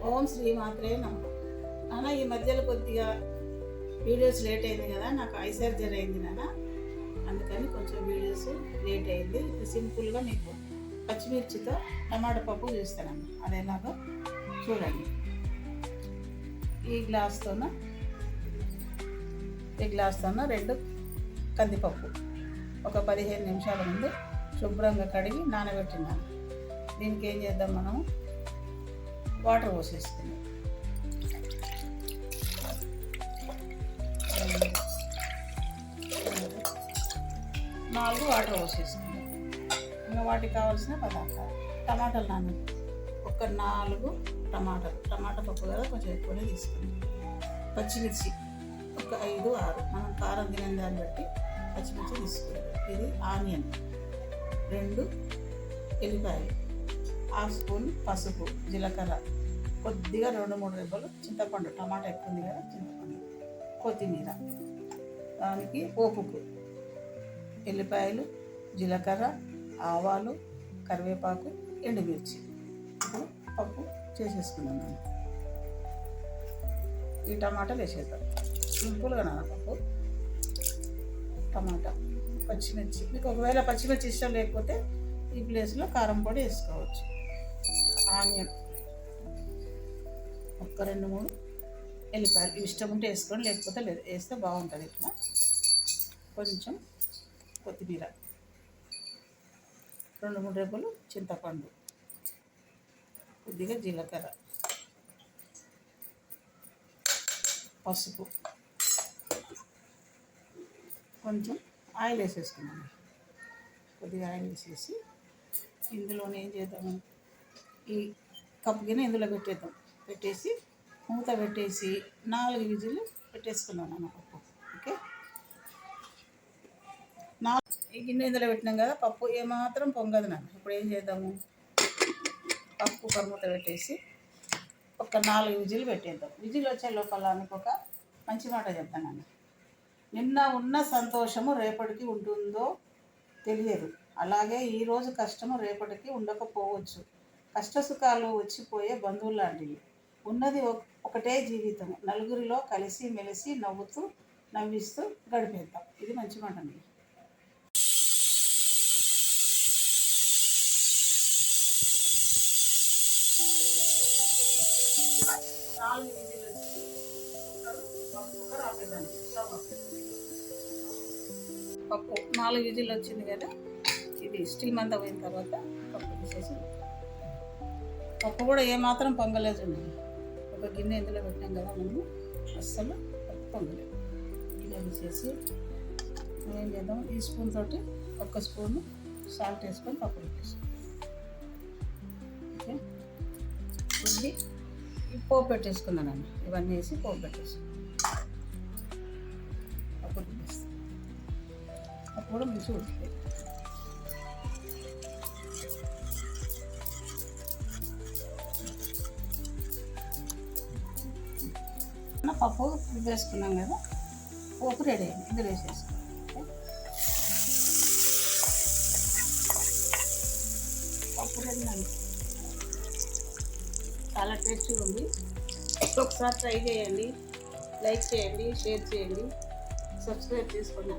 ఓం శ్రీ మాత్రే నమః. నాన్న ఈ మధ్యలో కొద్దిగా వీడియోస్ లేట్ అయింది కదా, నాకు ఐ సర్జరీ అయింది నాన్న, అందుకని కొంచెం వీడియోస్ లేట్ అయింది. ఇప్పుడు సింపుల్గా మీకు పచ్చిమిర్చితో టమాటా పప్పు చేస్తానమ్మా, అది ఎలాగో చూడండి. ఈ గ్లాస్తోన 2 కందిపప్పు ఒక 15 నిమిషాల ముందు శుభ్రంగా కడిగి నానబెట్టినాను. దీనికి ఏం చేద్దాం, మనం వాటర్ పోసేసుకుందాం. 4 వాటర్ పోసేసుకుందాం. ఇంకా వాటికి కావాల్సిన పదార్థాలు టమాటాలు నాన్న ఒక 4 టమాటా పప్పు కదా, కొంచెం ఎక్కువనే తీసుకున్నాం. పచ్చిమిర్చి ఒక 5, 6 మనం కారం తినే దాన్ని బట్టి పచ్చిమిర్చి తీసుకుంటాం. ఇది ఆనియన్ 2 ఎల్లిపాయలు, 1/2 స్పూన్ పసుపు, జీలకర్ర, కొద్దిగా 2-3 రెబ్బలు చింతపండు, టమాటా ఎక్కువ ఉంది కదా చింతపండు, కొత్తిమీర, దానికి పోపుకు ఎల్లిపాయలు, జీలకర్ర, ఆవాలు, కరివేపాకు, ఎండుమిర్చి. ఇప్పుడు పప్పు చేసేసుకున్నాను. ఈ టమాటాలు వేసేద్దాం సింపుల్గా నాన్న. పప్పు టమాటా పచ్చిమిర్చి, మీకు ఒకవేళ పచ్చిమిర్చి ఇష్టం లేకపోతే ఈ ప్లేస్లో కారం పొడి వేసుకోవచ్చు. ఆనియన్ ఒక 2-3 ఎల్లిపాయలు, ఇష్టం ఉంటే వేసుకోండి, లేకపోతే లేదు, వేస్తే బాగుంటుంది. ఇట్లా కొంచెం కొత్తిమీర, 2-3 రెబ్బలు చింతపండు, కొద్దిగా జీలకర్ర, పసుపు, కొంచెం ఆయిల్ వేసేసుకున్నాను. కొద్దిగా ఆయిల్ వేసేసి ఇందులోనే ఏం చేద్దాము, ఈ కప్పు గిన్నె ఇందులో పెట్టేసి మూత పెట్టేసి 4 విజిల్లు పెట్టేసుకున్నాను అన్న పప్పు. ఓకే, ఈ గిన్నె ఇందులో పెట్టినాం కదా, పప్పు ఏమాత్రం పొంగదు నాన్న. ఇప్పుడు ఏం చేద్దాము, పప్పు కుక్కర్ మూత పెట్టేసి ఒక 4 విజిల్లు పెట్టేద్దాం. విజిల్ వచ్చే లోపల మీకు ఒక మంచి మాట చెప్తాను నాన్న. నిన్న ఉన్న సంతోషము రేపటికి ఉంటుందో తెలియదు, అలాగే ఈరోజు కష్టము రేపటికి ఉండకపోవచ్చు. కష్టసుఖాలు వచ్చిపోయే బంధువులు లాంటివి. ఉన్నది ఒకటే జీవితం, నలుగురిలో కలిసి మెలిసి నవ్విస్తూ గడిపేద్దాం. ఇది మంచి మాట అండి. పప్పు 4 విజిల్లు వచ్చింది కదా, ఇది స్టీమ్ అంతా పోయిన తర్వాత పప్పు తీసేసి, పప్పు కూడా ఏమాత్రం పొంగలేదు. ఒక గిన్నె ఇందులో పెట్టాం కదా మనము, అస్సలు పప్పు పొంగలేదు. ఇలా తీసేసి ఏం చేద్దాం, ఈ స్పూన్ తోటి 1 స్పూను సాల్ట్ వేసుకొని పప్పు పెట్టేసాం. ఓకే, ఇది పోపు పెట్టేసుకున్నానండి. ఇవన్నీ వేసి పోపు పెట్టేసుకున్నాను. పప్పు పెట్టేస్తాను, పప్పు కూడా మంచిగా ఉడికిపోయింది. పప్పు వేసుకున్నాం కదా, పోపు రెడీ అయింది. ఇందులో వేసేసుకున్నాం. పప్పు రెడీ అండి, చాలా టేస్టీగా ఉంది. ఒకసారి ట్రై చేయండి, లైక్ చేయండి, షేర్ చేయండి, సబ్స్క్రైబ్ చేసుకోండి.